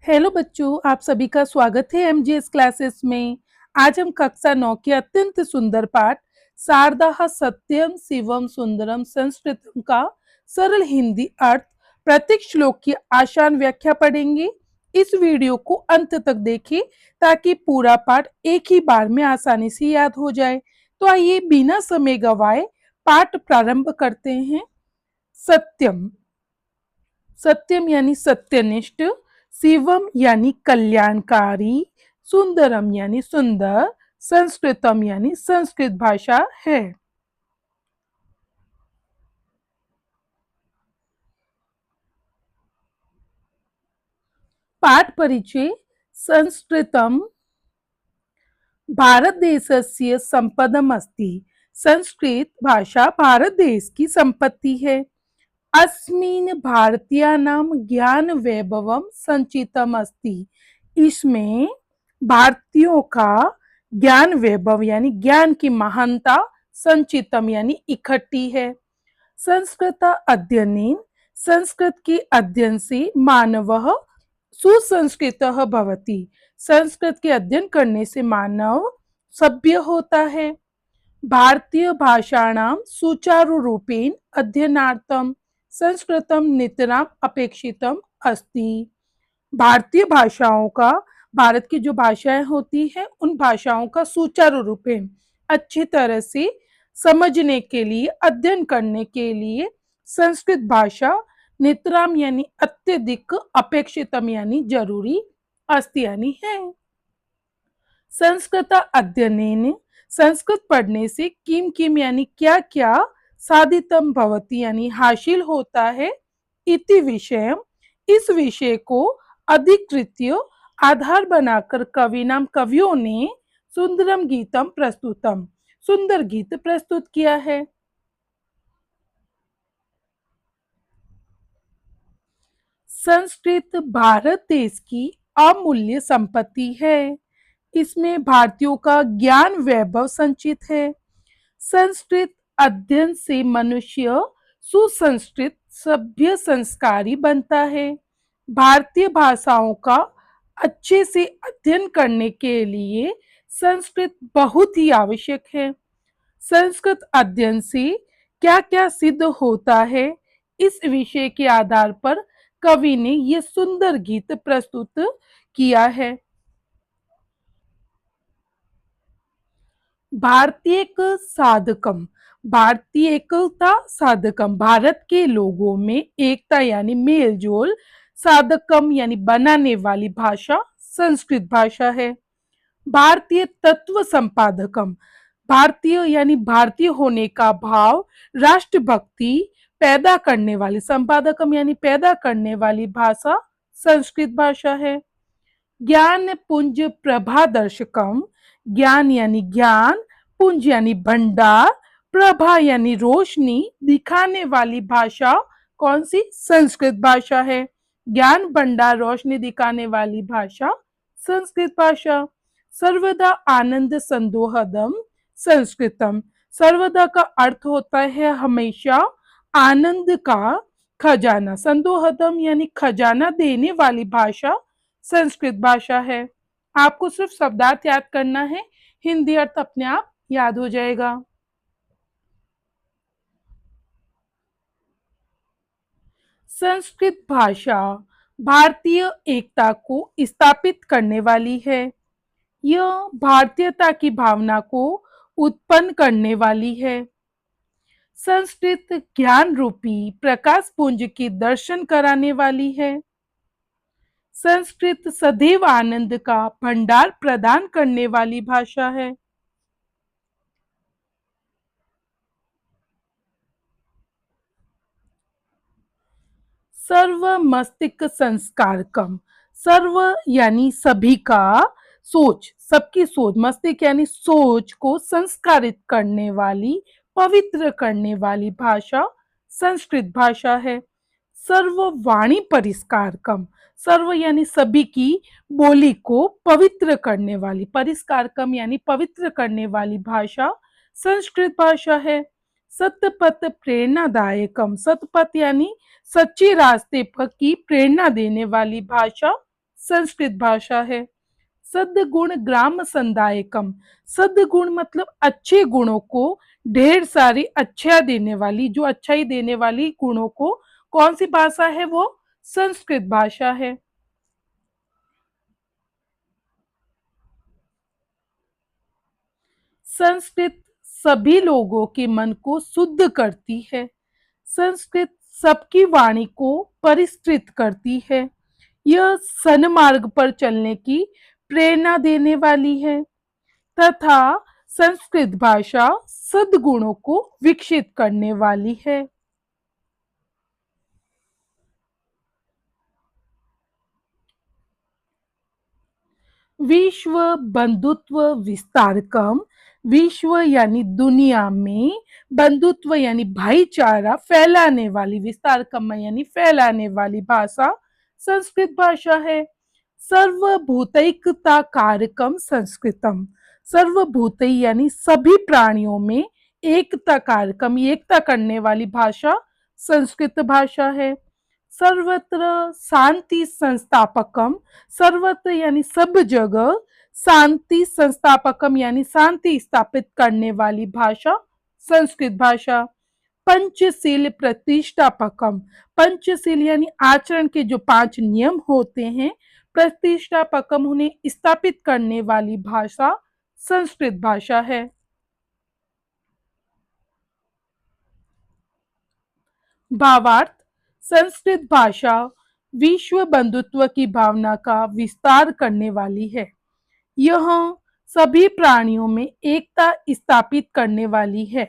Hello बच्चों, आप सभी का स्वागत है एमजीएस क्लासेस में। आज हम कक्षा 9 के अत्यंत सुंदर पाठ शारदाः सत्यम शिवम सुंदरम संस्कृतम का सरल हिंदी अर्थ प्रत्येक श्लोक की आसान व्याख्या पढ़ेंगे। इस वीडियो को अंत तक देखें ताकि पूरा पाठ एक ही बार में आसानी से याद हो जाए। तो आइए बिना समय गवाए पाठ प्रारंभ करते हैं। सत्यम, सत्यम यानी सत्यनिष्ठ, शिवम यानी कल्याणकारी, सुंदरम यानी सुंदर, संस्कृतम यानी संस्कृत भाषा है। पाठ परिचय। संस्कृतम भारतदेशस्य संपदम अस्ति। संस्कृत भाषा भारत देश की संपत्ति है। अस्मिन् भारतीयानां ज्ञान वैभवम संचितम अस्ति। इसमें भारतीयों का ज्ञान वैभव यानी ज्ञान की महानता संचितम यानी इकट्ठी है। संस्कृत अध्ययनेन, संस्कृत के अध्ययन से मानवः सुसंस्कृतः भवति। संस्कृत के अध्ययन करने से मानव सभ्य होता है। भारतीय भाषाणां सुचारु रूपेण अध्ययनार्थम संस्कृतम नितराम अपेक्षितम अस्ति। भारतीय भाषाओं का, भारत की जो भाषाएं होती हैं उन भाषाओं का सुचारू रूपेण अच्छी तरह से समझने के लिए, अध्ययन करने के लिए संस्कृत भाषा नितराम यानी अत्यधिक, अपेक्षितम यानी जरूरी, अस्ति यानी है। संस्कृत अध्ययनेन, संस्कृत पढ़ने से किम किम यानी क्या क्या, साधितम भवति यानी हासिल होता है, इति विषयम इस विषय को अधिकृत्य आधार बनाकर कविनाम कवियों ने सुंदरम गीतम प्रस्तुतम सुंदर गीत प्रस्तुत किया है। संस्कृत भारत देश की अमूल्य संपत्ति है। इसमें भारतीयों का ज्ञान वैभव संचित है। संस्कृत अध्ययन से मनुष्य सुसंस्कृत, सभ्य, संस्कारी बनता है। भारतीय भाषाओं का अच्छे से अध्ययन करने के लिए संस्कृत बहुत ही आवश्यक है। संस्कृत अध्ययन से क्या क्या सिद्ध होता है, इस विषय के आधार पर कवि ने ये सुंदर गीत प्रस्तुत किया है। भारतीय साधकम, भारतीय एकता साधकम, भारत के लोगों में एकता यानी मेल जोल, साधकम यानी बनाने वाली भाषा संस्कृत भाषा है। भारतीय तत्व संपादकम, भारतीय यानी भारतीय होने का भाव, राष्ट्रभक्ति पैदा करने वाली, संपादकम यानी पैदा करने वाली भाषा संस्कृत भाषा है। ज्ञान पुंज प्रभादर्शकम, ज्ञान यानी ज्ञान, पुंज यानी भंडार, प्रभा यानी रोशनी दिखाने वाली भाषा कौन सी, संस्कृत भाषा है। ज्ञान भंडार रोशनी दिखाने वाली भाषा संस्कृत भाषा। सर्वदा आनंद संदोहदम संस्कृतम, सर्वदा का अर्थ होता है हमेशा, आनंद का खजाना, संदोहदम यानी खजाना देने वाली भाषा संस्कृत भाषा है। आपको सिर्फ शब्दार्थ याद करना है, हिंदी अर्थ अपने आप याद हो जाएगा। संस्कृत भाषा भारतीय एकता को स्थापित करने वाली है। यह भारतीयता की भावना को उत्पन्न करने वाली है। संस्कृत ज्ञान रूपी प्रकाश पुंज के दर्शन कराने वाली है। संस्कृत सदैव आनंद का भंडार प्रदान करने वाली भाषा है। सर्व मस्तिष्क संस्कारकम, सर्व यानी सभी का, सोच सबकी सोच, मस्तिष्क यानी सोच को संस्कारित करने वाली, पवित्र करने वाली भाषा संस्कृत भाषा है। सर्व वाणी परिष्कारकम, सर्व यानी सभी की बोली को पवित्र करने वाली, परिष्कारकम यानी पवित्र करने वाली भाषा संस्कृत भाषा है। सतपथ प्रेरणादायकम, सतपथ यानी सच्चे रास्ते पर की प्रेरणा देने वाली भाषा संस्कृत भाषा है। सद्गुण ग्राम संदायकम, सद्गुण मतलब अच्छे गुणों को, ढेर सारी अच्छा देने वाली, जो अच्छाई देने वाली गुणों को, कौन सी भाषा है वो? संस्कृत भाषा है। संस्कृत सभी लोगों के मन को शुद्ध करती है। संस्कृत सबकी वाणी को परिष्कृत करती है। यह सन्मार्ग पर चलने की प्रेरणा देने वाली है तथा संस्कृत भाषा सद्गुणों को विकसित करने वाली है। विश्व बंधुत्व विस्तारकम, विश्व यानी दुनिया में, बंधुत्व यानी भाईचारा फैलाने वाली, विस्तारकम यानी फैलाने वाली भाषा संस्कृत भाषा है। सर्वभूतैकता कारकम संस्कृतम, सर्वभूतई यानी सभी प्राणियों में एकता कारकम, एकता करने वाली भाषा संस्कृत भाषा है। सर्वत्र शांति संस्थापकम, सर्वत्र यानी सब जगह, शांति संस्थापकम यानी शांति स्थापित करने वाली भाषा संस्कृत भाषा। पंचशील प्रतिष्ठापकम, पंचशील यानी आचरण के जो 5 नियम होते हैं, प्रतिष्ठापकम उन्हें स्थापित करने वाली भाषा संस्कृत भाषा है। भावार्थ, संस्कृत भाषा विश्व बंधुत्व की भावना का विस्तार करने वाली है। यह सभी प्राणियों में एकता स्थापित करने वाली है।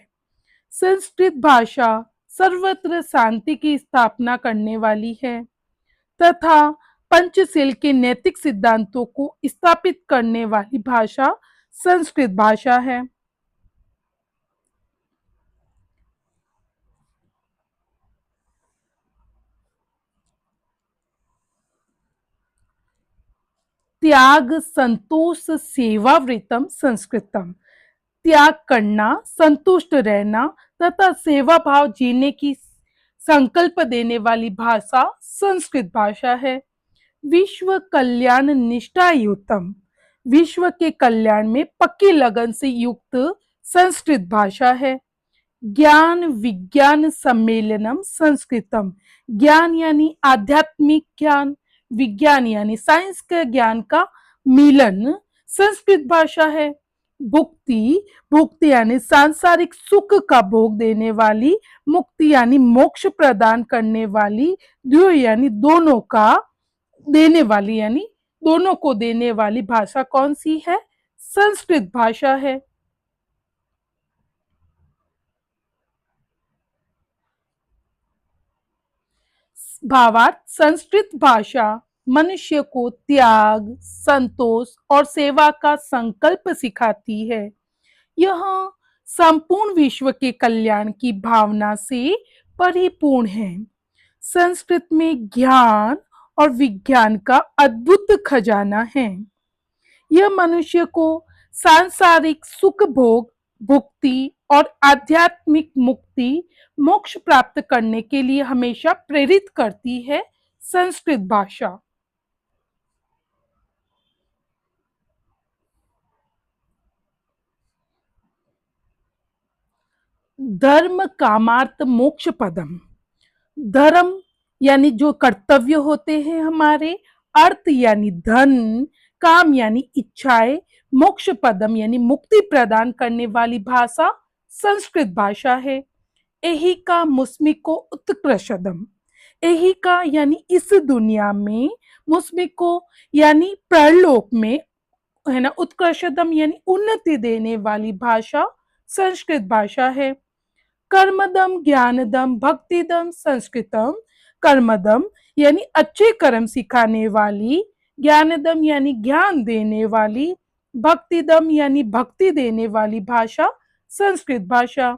संस्कृत भाषा सर्वत्र शांति की स्थापना करने वाली है तथा पंचशील के नैतिक सिद्धांतों को स्थापित करने वाली भाषा संस्कृत भाषा है। त्याग संतोष सेवावृतम संस्कृतम, त्याग करना, संतुष्ट रहना तथा सेवा भाव जीने की संकल्प देने वाली भाषा संस्कृत भाषा है। विश्व कल्याण निष्ठायुतम, विश्व के कल्याण में पक्की लगन से युक्त संस्कृत भाषा है। ज्ञान विज्ञान सम्मेलनम संस्कृतम, ज्ञान यानी आध्यात्मिक ज्ञान, विज्ञान यानी साइंस के ज्ञान का मिलन संस्कृत भाषा है। भुक्ति, भुक्ति यानी सांसारिक सुख का भोग देने वाली, मुक्ति यानी मोक्ष प्रदान करने वाली, द्वय यानी दोनों का देने वाली, यानी दोनों को देने वाली भाषा कौन सी है? संस्कृत भाषा है। भावार्थ, संस्कृत भाषा मनुष्य को त्याग, संतोष और सेवा का संकल्प सिखाती है। यह संपूर्ण विश्व के कल्याण की भावना से परिपूर्ण है। संस्कृत में ज्ञान और विज्ञान का अद्भुत खजाना है। यह मनुष्य को सांसारिक सुख भोग, भुक्ति और आध्यात्मिक मुक्ति, मोक्ष प्राप्त करने के लिए हमेशा प्रेरित करती है संस्कृत भाषा। धर्म कामार्थ मोक्ष पदम, धर्म यानी जो कर्तव्य होते हैं हमारे, अर्थ यानी धन, काम यानी इच्छाएं, मोक्ष पदम यानी मुक्ति प्रदान करने वाली भाषा संस्कृत भाषा है। यही का मुस्मिको उत्कृष्टम, यही का यानी इस दुनिया में, मुस्मिको यानी परलोक में, है ना, उत्कृष्टम यानी उन्नति देने वाली भाषा संस्कृत भाषा है। कर्मदम ज्ञानदम भक्तिदम संस्कृतम, कर्मदम यानी अच्छे कर्म सिखाने वाली, ज्ञानदम यानी ज्ञान देने वाली, भक्तिदम यानी भक्ति देने वाली भाषा संस्कृत भाषा।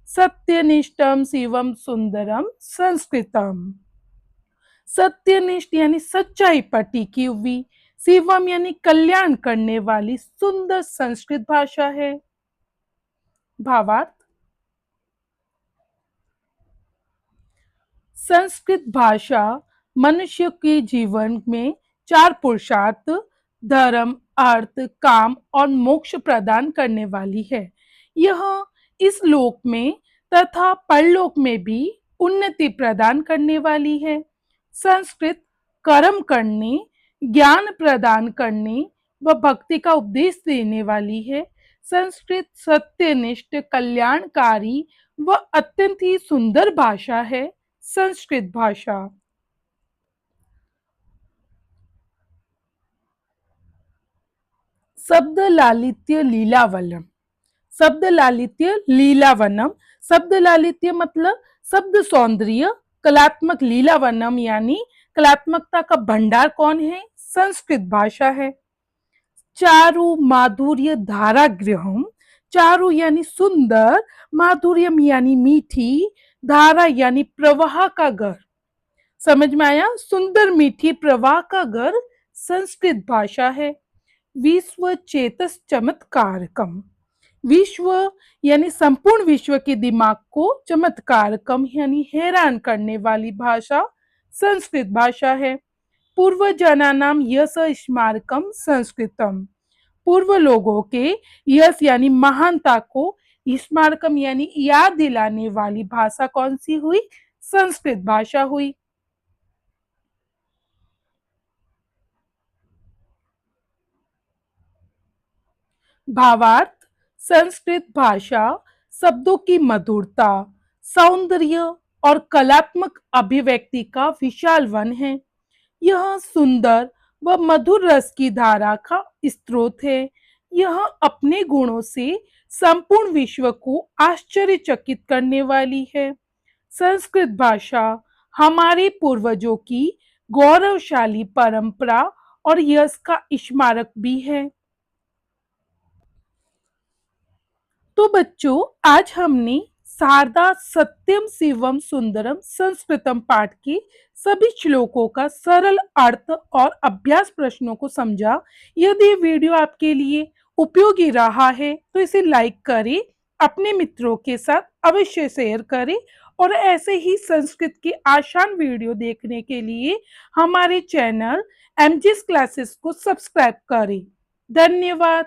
सत्यनिष्ठम शिवम सुंदरम संस्कृतम, सत्यनिष्ठ यानी सच्चाई पर टिकी हुई, शिवम यानी कल्याण करने वाली सुंदर संस्कृत भाषा है। भावार्थ, संस्कृत भाषा मनुष्य के जीवन में चार पुरुषार्थ धर्म, अर्थ, काम और मोक्ष प्रदान करने वाली है। यह इस लोक में तथा परलोक में भी उन्नति प्रदान करने वाली है। संस्कृत कर्म करने, ज्ञान प्रदान करने व भक्ति का उपदेश देने वाली है। संस्कृत सत्यनिष्ठ, कल्याणकारी व अत्यंत ही सुंदर भाषा है। संस्कृत भाषा शब्द लालित्य लीलावलम। शब्द लालित्य लीलावनम। शब्द लालित्य मतलब शब्द सौंदर्य, कलात्मक लीलावनम यानी कलात्मकता का भंडार कौन है? संस्कृत भाषा है। चारु माधुर्य धारागृहम। चारु यानी सुंदर, माधुर्यम यानी मीठी, धारा यानी प्रवाह का घर। समझ में आया? सुंदर मीठी प्रवाह का घर संस्कृत भाषा है। विश्व चेतस चमत्कारकम। विश्व यानी संपूर्ण विश्व के दिमाग को चमत्कारकम यानी हैरान करने वाली भाषा संस्कृत भाषा है। पूर्व जनानाम यश स्मारकम संस्कृतम। पूर्व लोगों के यश यानी महानता को स्मारकम यानी याद दिलाने वाली भाषा कौन सी हुई? संस्कृत भाषा हुई। भावार्थ: संस्कृत भाषा शब्दों की मधुरता, सौंदर्य और कलात्मक अभिव्यक्ति का विशाल वन है। यह सुंदर व मधुर रस की धारा का स्रोत है। यह अपने गुणों से संपूर्ण विश्व को आश्चर्यचकित करने वाली है। संस्कृत भाषा हमारे पूर्वजों की गौरवशाली परंपरा और यश का स्मारक भी है। तो बच्चों, आज हमने शारदा सत्यम शिवम सुंदरम संस्कृतम पाठ के सभी श्लोकों का सरल अर्थ और अभ्यास प्रश्नों को समझा। यदि ये वीडियो आपके लिए उपयोगी रहा है तो इसे लाइक करें, अपने मित्रों के साथ अवश्य शेयर करें और ऐसे ही संस्कृत के आसान वीडियो देखने के लिए हमारे चैनल एमजीएस क्लासेस को सब्सक्राइब करें। धन्यवाद।